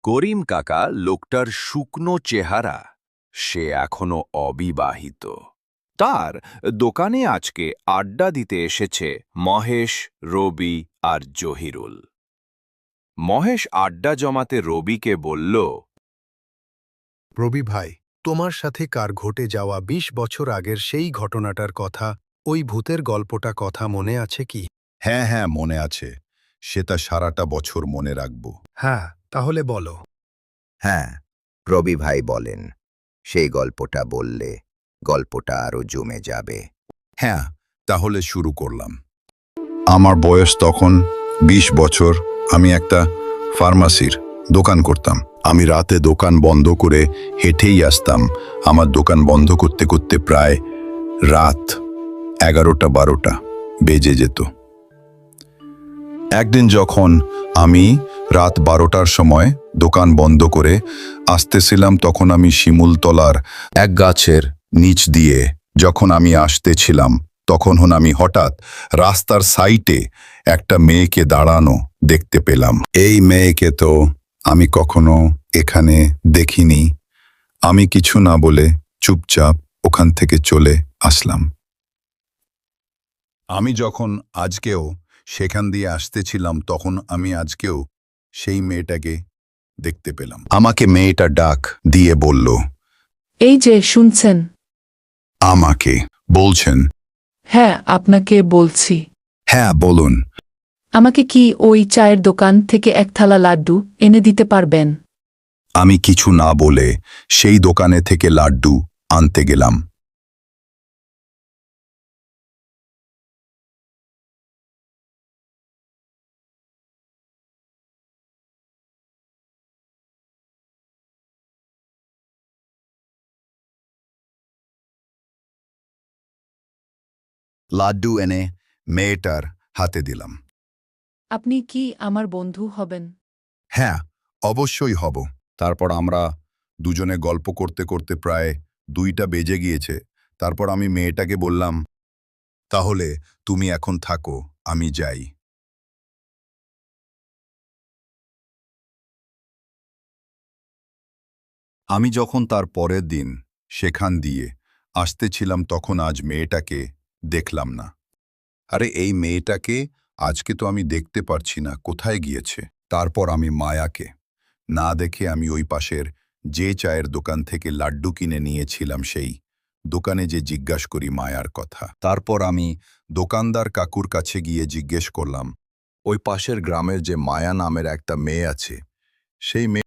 করিম কাকা লোকটার শুকনো চেহারা, সে এখনো অবিবাহিত। তার দোকানে আজকে আড্ডা দিতে এসেছে মহেশ, রবি আর জহিরুল। মহেশ আড্ডা জমাতে রবিকে বলল, রবি ভাই, তোমার সাথে কার ঘটে যাওয়া ২০ বছর আগের সেই ঘটনাটার কথা, ওই ভূতের গল্পটা কথা মনে আছে কি? হ্যাঁ হ্যাঁ, মনে আছে। সেটা সারাটা বছর মনে রাখব। হ্যাঁ, তাহলে বলো। হ্যাঁ, রবি ভাই বলেন। সেই গল্পটা বললে গল্পটা আরো জমে যাবে। হ্যাঁ, তাহলে শুরু করলাম। আমার বয়স তখন ২০ বছর। আমি একটা ফার্মাসির দোকান করতাম। আমি রাতে দোকান বন্ধ করে হেঁটেই আসতাম। আমার দোকান বন্ধ করতে করতে প্রায় রাত ১১টা-১২টা বেজে যেত। একদিন যখন আমি রাত ১২টার সময় দোকান বন্ধ করে আসতেছিলাম, তখন আমি শিমুলতলার এক গাছের নিচ দিয়ে যখন আমি আসতেছিলাম, তখন আমি হঠাৎ রাস্তার সাইডে একটা মেয়েকে দাঁড়ানো দেখতে পেলাম। এই মেয়েকে তো আমি কখনো এখানে দেখিনি। আমি কিছু না বলে চুপচাপ ওখান থেকে চলে আসলাম। আমি যখন আজকেও সেখান দিয়ে আসতেছিলাম, তখন আমি আজকেও সেই মেয়েটাকে দেখতে পেলাম। আমাকে মেয়েটা ডাক দিয়ে বলল, এই যে শুনছেন? আমাকে বলছেন? হ্যাঁ, আপনাকে বলছি। হ্যাঁ, বলুন। আমাকে কি ওই চায়ের দোকান থেকে এক থালা লাড্ডু এনে দিতে পারবেন? আমি কিছু না বলে সেই দোকানে থেকে লাড্ডু আনতে গেলাম। লাড্ডু এনে মেয়েটার হাতে দিলাম। আপনি কি আমার বন্ধু হবেন? হ্যাঁ, অবশ্যই হব। তারপর আমরা দুজনে গল্প করতে করতে প্রায় ২টা বেজে গিয়েছে। তারপর আমি মেয়েটাকে বললাম, তাহলে তুমি এখন থাকো, আমি যাই। আমি যখন তার পরের দিন সেখান দিয়ে আসতেছিলাম, তখন আজ মেয়েটাকে দেখলাম না। আরে, এই মেয়েটাকে আজকে তো আমি দেখতে পারছি না, কোথায় গিয়েছে? তারপর আমি মায়াকে না দেখে আমি ওই পাশের যে চায়ের দোকান থেকে লাড্ডু কিনে নিয়েছিলাম, সেই দোকানে যে জিজ্ঞাসা করি মায়ার কথা। তারপর আমি দোকানদার কাকুর কাছে গিয়ে জিজ্ঞেস করলাম, ওই পাশের গ্রামের যে মায়া নামের একটা মেয়ে আছে, সেই মেয়ে